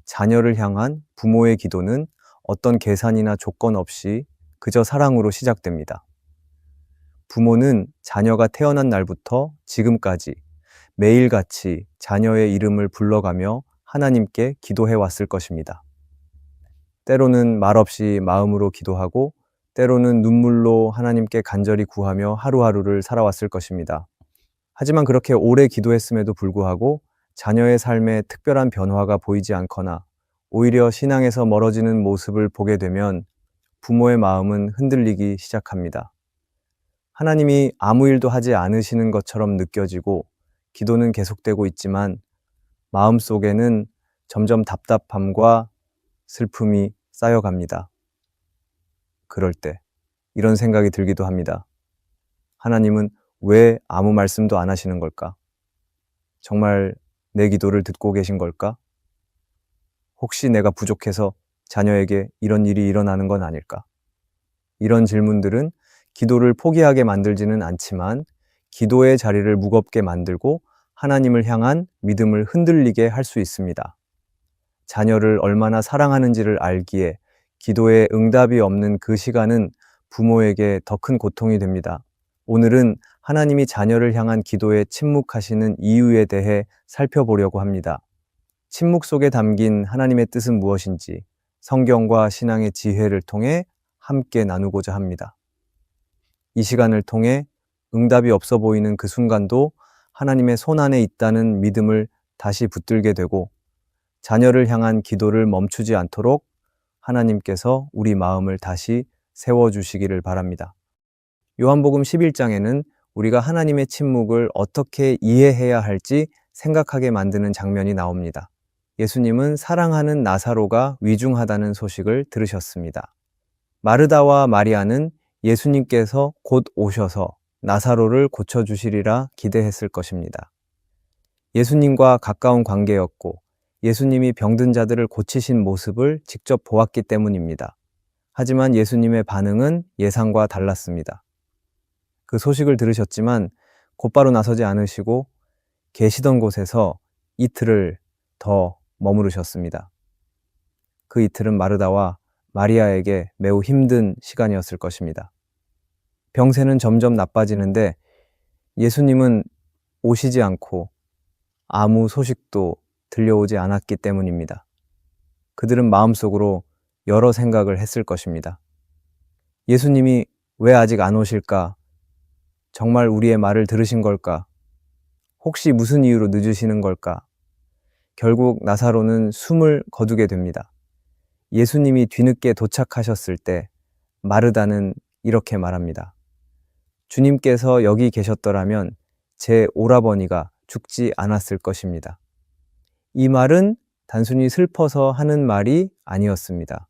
자녀를 향한 부모의 기도는 어떤 계산이나 조건 없이 그저 사랑으로 시작됩니다. 부모는 자녀가 태어난 날부터 지금까지 매일같이 자녀의 이름을 불러가며 하나님께 기도해 왔을 것입니다. 때로는 말없이 마음으로 기도하고 때로는 눈물로 하나님께 간절히 구하며 하루하루를 살아왔을 것입니다. 하지만 그렇게 오래 기도했음에도 불구하고 자녀의 삶에 특별한 변화가 보이지 않거나 오히려 신앙에서 멀어지는 모습을 보게 되면 부모의 마음은 흔들리기 시작합니다. 하나님이 아무 일도 하지 않으시는 것처럼 느껴지고 기도는 계속되고 있지만 마음속에는 점점 답답함과 슬픔이 쌓여갑니다. 그럴 때 이런 생각이 들기도 합니다. 하나님은 왜 아무 말씀도 안 하시는 걸까? 정말 내 기도를 듣고 계신 걸까? 혹시 내가 부족해서 자녀에게 이런 일이 일어나는 건 아닐까? 이런 질문들은 기도를 포기하게 만들지는 않지만 기도의 자리를 무겁게 만들고 하나님을 향한 믿음을 흔들리게 할 수 있습니다. 자녀를 얼마나 사랑하는지를 알기에 기도에 응답이 없는 그 시간은 부모에게 더 큰 고통이 됩니다. 오늘은 하나님이 자녀를 향한 기도에 침묵하시는 이유에 대해 살펴보려고 합니다. 침묵 속에 담긴 하나님의 뜻은 무엇인지 성경과 신앙의 지혜를 통해 함께 나누고자 합니다. 이 시간을 통해 응답이 없어 보이는 그 순간도 하나님의 손 안에 있다는 믿음을 다시 붙들게 되고 자녀를 향한 기도를 멈추지 않도록 하나님께서 우리 마음을 다시 세워주시기를 바랍니다. 요한복음 11장에는 우리가 하나님의 침묵을 어떻게 이해해야 할지 생각하게 만드는 장면이 나옵니다. 예수님은 사랑하는 나사로가 위중하다는 소식을 들으셨습니다. 마르다와 마리아는 예수님께서 곧 오셔서 나사로를 고쳐주시리라 기대했을 것입니다. 예수님과 가까운 관계였고 예수님이 병든 자들을 고치신 모습을 직접 보았기 때문입니다. 하지만 예수님의 반응은 예상과 달랐습니다. 그 소식을 들으셨지만 곧바로 나서지 않으시고 계시던 곳에서 이틀을 더 머무르셨습니다. 그 이틀은 마르다와 마리아에게 매우 힘든 시간이었을 것입니다. 병세는 점점 나빠지는데 예수님은 오시지 않고 아무 소식도 들려오지 않았기 때문입니다. 그들은 마음속으로 여러 생각을 했을 것입니다. 예수님이 왜 아직 안 오실까? 정말 우리의 말을 들으신 걸까? 혹시 무슨 이유로 늦으시는 걸까? 결국 나사로는 숨을 거두게 됩니다. 예수님이 뒤늦게 도착하셨을 때 마르다는 이렇게 말합니다. 주님께서 여기 계셨더라면 제 오라버니가 죽지 않았을 것입니다. 이 말은 단순히 슬퍼서 하는 말이 아니었습니다.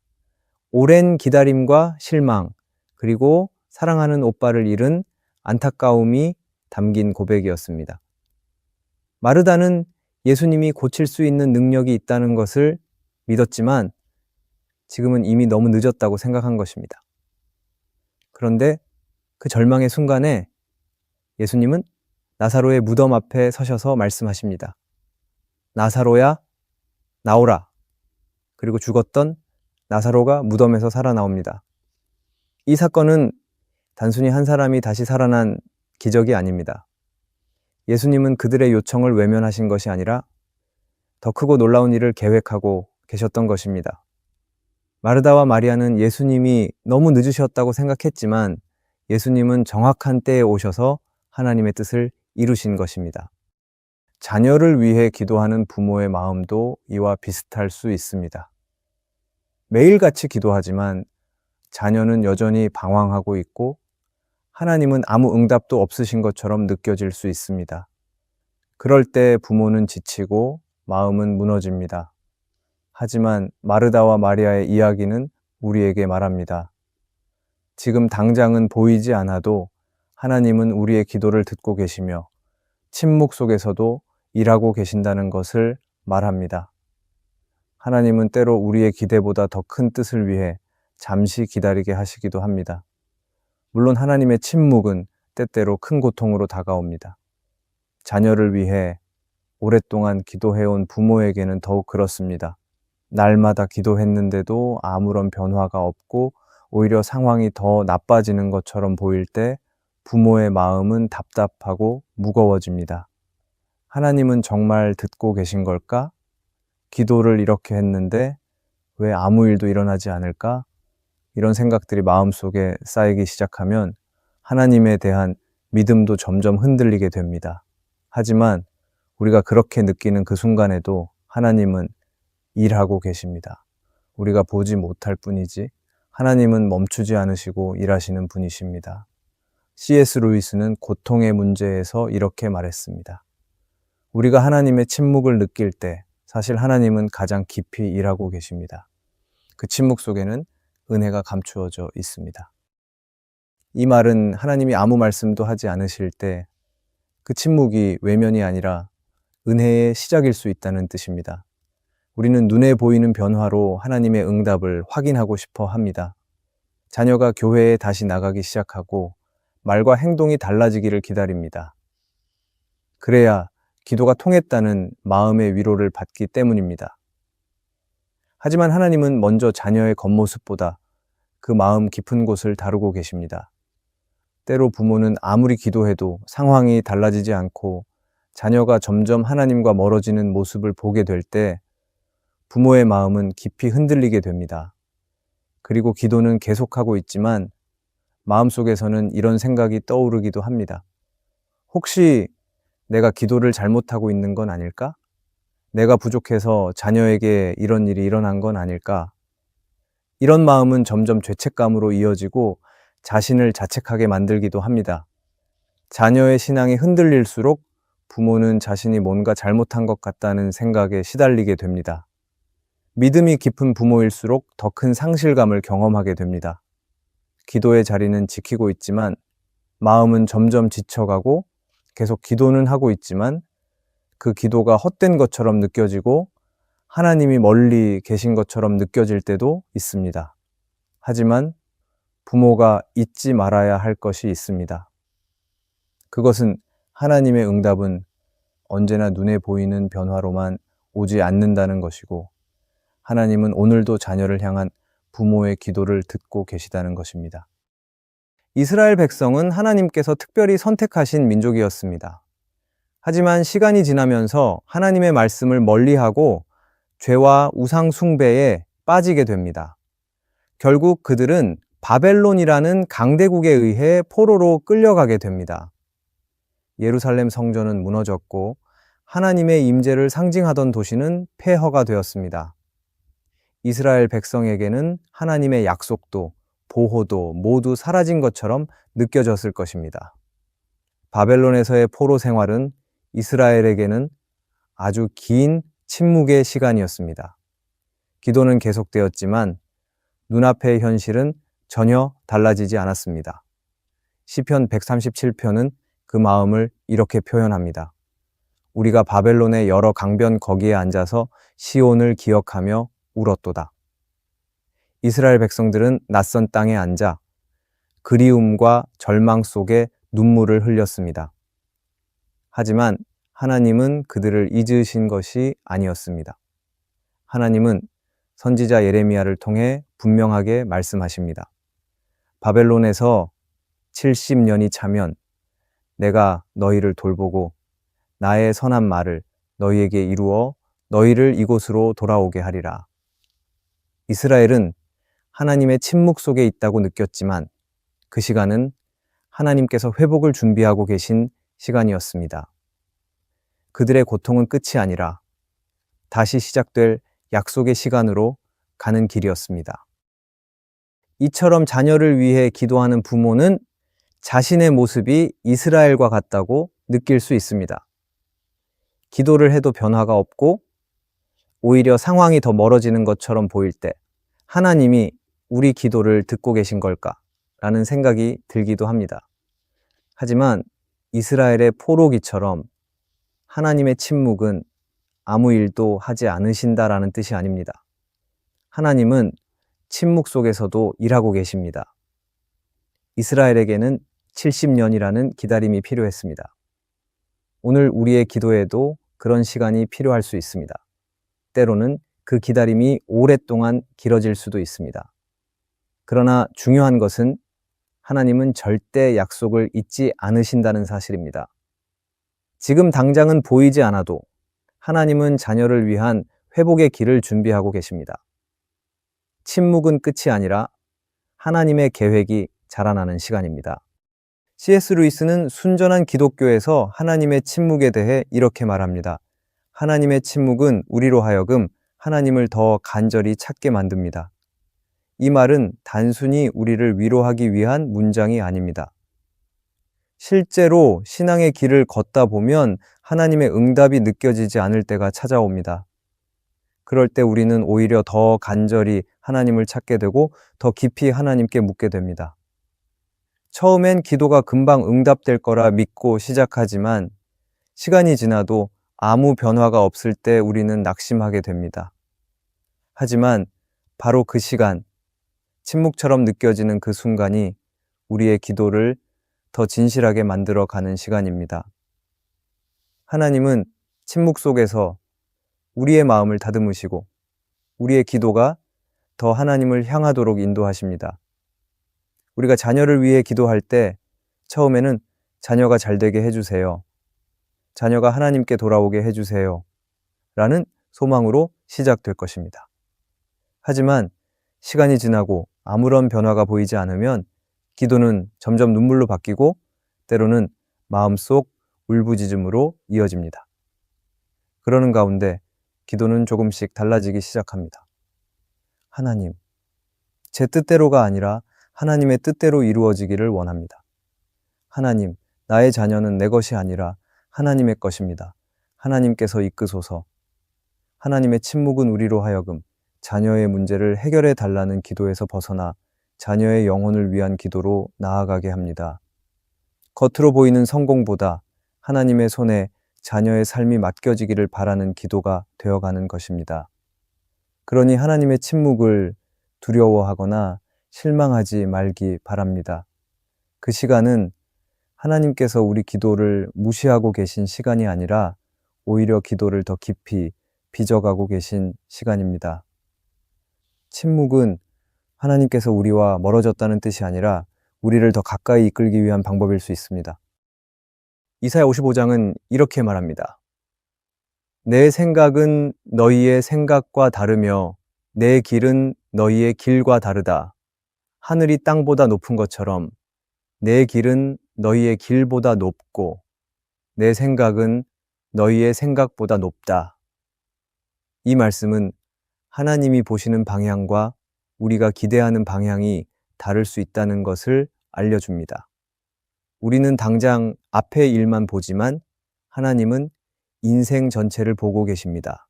오랜 기다림과 실망, 그리고 사랑하는 오빠를 잃은 안타까움이 담긴 고백이었습니다. 마르다는 예수님이 고칠 수 있는 능력이 있다는 것을 믿었지만 지금은 이미 너무 늦었다고 생각한 것입니다. 그런데 그 절망의 순간에 예수님은 나사로의 무덤 앞에 서셔서 말씀하십니다. 나사로야, 나오라. 그리고 죽었던 나사로가 무덤에서 살아나옵니다. 이 사건은 단순히 한 사람이 다시 살아난 기적이 아닙니다. 예수님은 그들의 요청을 외면하신 것이 아니라 더 크고 놀라운 일을 계획하고 계셨던 것입니다. 마르다와 마리아는 예수님이 너무 늦으셨다고 생각했지만 예수님은 정확한 때에 오셔서 하나님의 뜻을 이루신 것입니다. 자녀를 위해 기도하는 부모의 마음도 이와 비슷할 수 있습니다. 매일같이 기도하지만 자녀는 여전히 방황하고 있고 하나님은 아무 응답도 없으신 것처럼 느껴질 수 있습니다. 그럴 때 부모는 지치고 마음은 무너집니다. 하지만 마르다와 마리아의 이야기는 우리에게 말합니다. 지금 당장은 보이지 않아도 하나님은 우리의 기도를 듣고 계시며 침묵 속에서도 일하고 계신다는 것을 말합니다. 하나님은 때로 우리의 기대보다 더 큰 뜻을 위해 잠시 기다리게 하시기도 합니다. 물론 하나님의 침묵은 때때로 큰 고통으로 다가옵니다. 자녀를 위해 오랫동안 기도해온 부모에게는 더욱 그렇습니다. 날마다 기도했는데도 아무런 변화가 없고 오히려 상황이 더 나빠지는 것처럼 보일 때 부모의 마음은 답답하고 무거워집니다. 하나님은 정말 듣고 계신 걸까? 기도를 이렇게 했는데 왜 아무 일도 일어나지 않을까? 이런 생각들이 마음속에 쌓이기 시작하면 하나님에 대한 믿음도 점점 흔들리게 됩니다. 하지만 우리가 그렇게 느끼는 그 순간에도 하나님은 일하고 계십니다. 우리가 보지 못할 뿐이지 하나님은 멈추지 않으시고 일하시는 분이십니다. C.S. 루이스는 고통의 문제에서 이렇게 말했습니다. 우리가 하나님의 침묵을 느낄 때 사실 하나님은 가장 깊이 일하고 계십니다. 그 침묵 속에는 은혜가 감추어져 있습니다. 이 말은 하나님이 아무 말씀도 하지 않으실 때 그 침묵이 외면이 아니라 은혜의 시작일 수 있다는 뜻입니다. 우리는 눈에 보이는 변화로 하나님의 응답을 확인하고 싶어 합니다. 자녀가 교회에 다시 나가기 시작하고 말과 행동이 달라지기를 기다립니다. 그래야 기도가 통했다는 마음의 위로를 받기 때문입니다. 하지만 하나님은 먼저 자녀의 겉모습보다 그 마음 깊은 곳을 다루고 계십니다. 때로 부모는 아무리 기도해도 상황이 달라지지 않고 자녀가 점점 하나님과 멀어지는 모습을 보게 될 때 부모의 마음은 깊이 흔들리게 됩니다. 그리고 기도는 계속하고 있지만 마음속에서는 이런 생각이 떠오르기도 합니다. 혹시 내가 기도를 잘못하고 있는 건 아닐까? 내가 부족해서 자녀에게 이런 일이 일어난 건 아닐까? 이런 마음은 점점 죄책감으로 이어지고 자신을 자책하게 만들기도 합니다. 자녀의 신앙이 흔들릴수록 부모는 자신이 뭔가 잘못한 것 같다는 생각에 시달리게 됩니다. 믿음이 깊은 부모일수록 더 큰 상실감을 경험하게 됩니다. 기도의 자리는 지키고 있지만 마음은 점점 지쳐가고 계속 기도는 하고 있지만 그 기도가 헛된 것처럼 느껴지고 하나님이 멀리 계신 것처럼 느껴질 때도 있습니다. 하지만 부모가 잊지 말아야 할 것이 있습니다. 그것은 하나님의 응답은 언제나 눈에 보이는 변화로만 오지 않는다는 것이고 하나님은 오늘도 자녀를 향한 부모의 기도를 듣고 계시다는 것입니다. 이스라엘 백성은 하나님께서 특별히 선택하신 민족이었습니다. 하지만 시간이 지나면서 하나님의 말씀을 멀리하고 죄와 우상 숭배에 빠지게 됩니다. 결국 그들은 바벨론이라는 강대국에 의해 포로로 끌려가게 됩니다. 예루살렘 성전은 무너졌고 하나님의 임재를 상징하던 도시는 폐허가 되었습니다. 이스라엘 백성에게는 하나님의 약속도 보호도 모두 사라진 것처럼 느껴졌을 것입니다. 바벨론에서의 포로 생활은 이스라엘에게는 아주 긴 침묵의 시간이었습니다. 기도는 계속되었지만 눈앞의 현실은 전혀 달라지지 않았습니다. 시편 137편은 그 마음을 이렇게 표현합니다. 우리가 바벨론의 여러 강변 거기에 앉아서 시온을 기억하며 울었도다. 이스라엘 백성들은 낯선 땅에 앉아 그리움과 절망 속에 눈물을 흘렸습니다. 하지만 하나님은 그들을 잊으신 것이 아니었습니다. 하나님은 선지자 예레미야를 통해 분명하게 말씀하십니다. 바벨론에서 70년이 차면 내가 너희를 돌보고 나의 선한 말을 너희에게 이루어 너희를 이곳으로 돌아오게 하리라. 이스라엘은 하나님의 침묵 속에 있다고 느꼈지만 그 시간은 하나님께서 회복을 준비하고 계신 시간이었습니다. 그들의 고통은 끝이 아니라 다시 시작될 약속의 시간으로 가는 길이었습니다. 이처럼 자녀를 위해 기도하는 부모는 자신의 모습이 이스라엘과 같다고 느낄 수 있습니다. 기도를 해도 변화가 없고 오히려 상황이 더 멀어지는 것처럼 보일 때 하나님이 우리 기도를 듣고 계신 걸까? 라는 생각이 들기도 합니다. 하지만 이스라엘의 포로기처럼 하나님의 침묵은 아무 일도 하지 않으신다라는 뜻이 아닙니다. 하나님은 침묵 속에서도 일하고 계십니다. 이스라엘에게는 70년이라는 기다림이 필요했습니다. 오늘 우리의 기도에도 그런 시간이 필요할 수 있습니다. 때로는 그 기다림이 오랫동안 길어질 수도 있습니다. 그러나 중요한 것은 하나님은 절대 약속을 잊지 않으신다는 사실입니다. 지금 당장은 보이지 않아도 하나님은 자녀를 위한 회복의 길을 준비하고 계십니다. 침묵은 끝이 아니라 하나님의 계획이 자라나는 시간입니다. C.S. 루이스는 순전한 기독교에서 하나님의 침묵에 대해 이렇게 말합니다. 하나님의 침묵은 우리로 하여금 하나님을 더 간절히 찾게 만듭니다. 이 말은 단순히 우리를 위로하기 위한 문장이 아닙니다. 실제로 신앙의 길을 걷다 보면 하나님의 응답이 느껴지지 않을 때가 찾아옵니다. 그럴 때 우리는 오히려 더 간절히 하나님을 찾게 되고 더 깊이 하나님께 묻게 됩니다. 처음엔 기도가 금방 응답될 거라 믿고 시작하지만 시간이 지나도 아무 변화가 없을 때 우리는 낙심하게 됩니다. 하지만 바로 그 시간, 침묵처럼 느껴지는 그 순간이 우리의 기도를 더 진실하게 만들어 가는 시간입니다. 하나님은 침묵 속에서 우리의 마음을 다듬으시고 우리의 기도가 더 하나님을 향하도록 인도하십니다. 우리가 자녀를 위해 기도할 때 처음에는 자녀가 잘 되게 해주세요. 자녀가 하나님께 돌아오게 해주세요. 라는 소망으로 시작될 것입니다. 하지만 시간이 지나고 아무런 변화가 보이지 않으면 기도는 점점 눈물로 바뀌고 때로는 마음속 울부짖음으로 이어집니다. 그러는 가운데 기도는 조금씩 달라지기 시작합니다. 하나님, 제 뜻대로가 아니라 하나님의 뜻대로 이루어지기를 원합니다. 하나님, 나의 자녀는 내 것이 아니라 하나님의 것입니다. 하나님께서 이끄소서. 하나님의 침묵은 우리로 하여금 자녀의 문제를 해결해 달라는 기도에서 벗어나 자녀의 영혼을 위한 기도로 나아가게 합니다. 겉으로 보이는 성공보다 하나님의 손에 자녀의 삶이 맡겨지기를 바라는 기도가 되어가는 것입니다. 그러니 하나님의 침묵을 두려워하거나 실망하지 말기 바랍니다. 그 시간은 하나님께서 우리 기도를 무시하고 계신 시간이 아니라 오히려 기도를 더 깊이 빚어가고 계신 시간입니다. 침묵은 하나님께서 우리와 멀어졌다는 뜻이 아니라 우리를 더 가까이 이끌기 위한 방법일 수 있습니다. 이사야 55장은 이렇게 말합니다. 내 생각은 너희의 생각과 다르며 내 길은 너희의 길과 다르다. 하늘이 땅보다 높은 것처럼 내 길은 너희의 길보다 높고 내 생각은 너희의 생각보다 높다. 이 말씀은 하나님이 보시는 방향과 우리가 기대하는 방향이 다를 수 있다는 것을 알려줍니다. 우리는 당장 앞의 일만 보지만 하나님은 인생 전체를 보고 계십니다.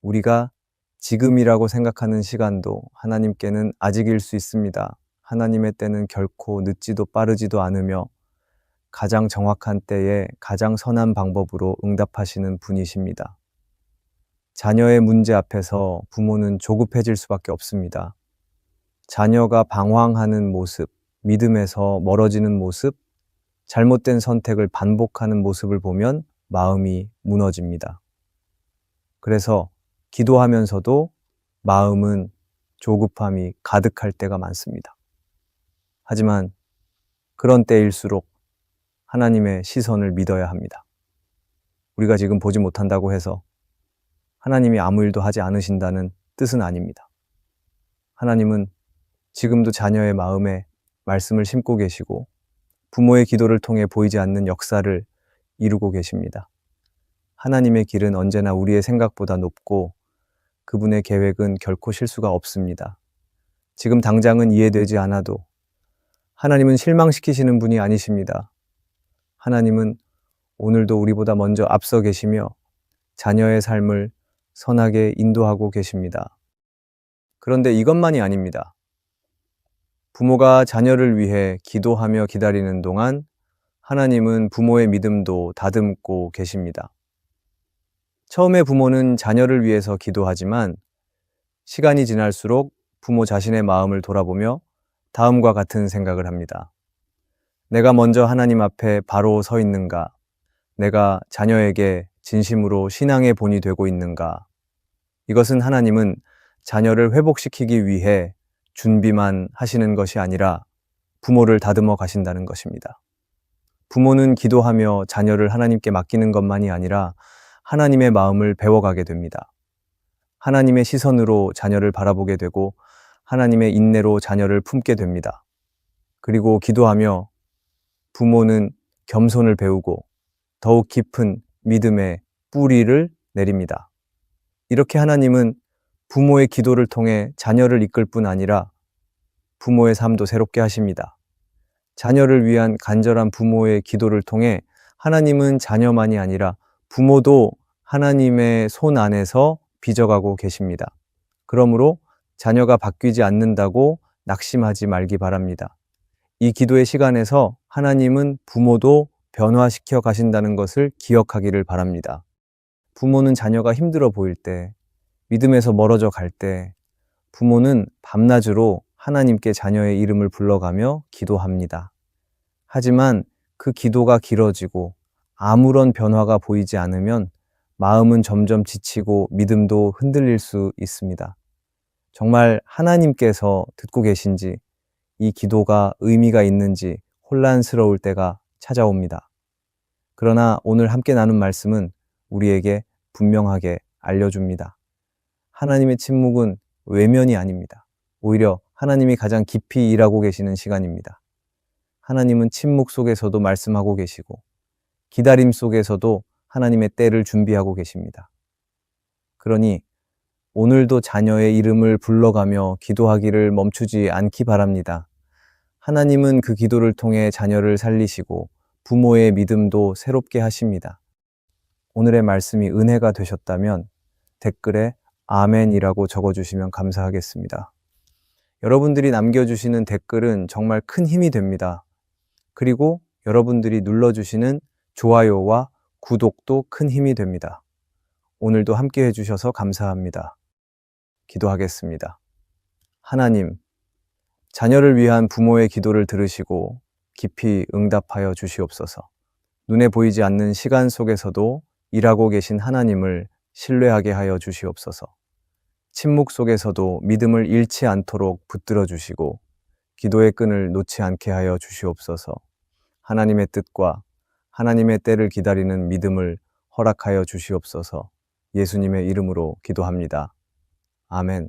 우리가 지금이라고 생각하는 시간도 하나님께는 아직일 수 있습니다. 하나님의 때는 결코 늦지도 빠르지도 않으며 가장 정확한 때에 가장 선한 방법으로 응답하시는 분이십니다. 자녀의 문제 앞에서 부모는 조급해질 수밖에 없습니다. 자녀가 방황하는 모습, 믿음에서 멀어지는 모습, 잘못된 선택을 반복하는 모습을 보면 마음이 무너집니다. 그래서 기도하면서도 마음은 조급함이 가득할 때가 많습니다. 하지만 그런 때일수록 하나님의 시선을 믿어야 합니다. 우리가 지금 보지 못한다고 해서 하나님이 아무 일도 하지 않으신다는 뜻은 아닙니다. 하나님은 지금도 자녀의 마음에 말씀을 심고 계시고 부모의 기도를 통해 보이지 않는 역사를 이루고 계십니다. 하나님의 길은 언제나 우리의 생각보다 높고 그분의 계획은 결코 실수가 없습니다. 지금 당장은 이해되지 않아도 하나님은 실망시키시는 분이 아니십니다. 하나님은 오늘도 우리보다 먼저 앞서 계시며 자녀의 삶을 선하게 인도하고 계십니다. 그런데 이것만이 아닙니다. 부모가 자녀를 위해 기도하며 기다리는 동안 하나님은 부모의 믿음도 다듬고 계십니다. 처음에 부모는 자녀를 위해서 기도하지만 시간이 지날수록 부모 자신의 마음을 돌아보며 다음과 같은 생각을 합니다. 내가 먼저 하나님 앞에 바로 서 있는가? 내가 자녀에게 진심으로 신앙의 본이 되고 있는가? 이것은 하나님은 자녀를 회복시키기 위해 준비만 하시는 것이 아니라 부모를 다듬어 가신다는 것입니다. 부모는 기도하며 자녀를 하나님께 맡기는 것만이 아니라 하나님의 마음을 배워가게 됩니다. 하나님의 시선으로 자녀를 바라보게 되고 하나님의 인내로 자녀를 품게 됩니다. 그리고 기도하며 부모는 겸손을 배우고 더욱 깊은 믿음의 뿌리를 내립니다. 이렇게 하나님은 부모의 기도를 통해 자녀를 이끌 뿐 아니라 부모의 삶도 새롭게 하십니다. 자녀를 위한 간절한 부모의 기도를 통해 하나님은 자녀만이 아니라 부모도 하나님의 손 안에서 빚어가고 계십니다. 그러므로 자녀가 바뀌지 않는다고 낙심하지 말기 바랍니다. 이 기도의 시간에서 하나님은 부모도 변화시켜 가신다는 것을 기억하기를 바랍니다. 부모는 자녀가 힘들어 보일 때, 믿음에서 멀어져 갈 때, 부모는 밤낮으로 하나님께 자녀의 이름을 불러가며 기도합니다. 하지만 그 기도가 길어지고 아무런 변화가 보이지 않으면 마음은 점점 지치고 믿음도 흔들릴 수 있습니다. 정말 하나님께서 듣고 계신지, 이 기도가 의미가 있는지 혼란스러울 때가 찾아옵니다. 그러나 오늘 함께 나눈 말씀은 우리에게 분명하게 알려줍니다. 하나님의 침묵은 외면이 아닙니다. 오히려 하나님이 가장 깊이 일하고 계시는 시간입니다. 하나님은 침묵 속에서도 말씀하고 계시고 기다림 속에서도 하나님의 때를 준비하고 계십니다. 그러니 오늘도 자녀의 이름을 불러가며 기도하기를 멈추지 않기 바랍니다. 하나님은 그 기도를 통해 자녀를 살리시고 부모의 믿음도 새롭게 하십니다. 오늘의 말씀이 은혜가 되셨다면 댓글에 아멘이라고 적어주시면 감사하겠습니다. 여러분들이 남겨주시는 댓글은 정말 큰 힘이 됩니다. 그리고 여러분들이 눌러주시는 좋아요와 구독도 큰 힘이 됩니다. 오늘도 함께 해주셔서 감사합니다. 기도하겠습니다. 하나님, 자녀를 위한 부모의 기도를 들으시고 깊이 응답하여 주시옵소서. 눈에 보이지 않는 시간 속에서도 일하고 계신 하나님을 신뢰하게 하여 주시옵소서. 침묵 속에서도 믿음을 잃지 않도록 붙들어 주시고 기도의 끈을 놓지 않게 하여 주시옵소서. 하나님의 뜻과 하나님의 때를 기다리는 믿음을 허락하여 주시옵소서. 예수님의 이름으로 기도합니다. 아멘.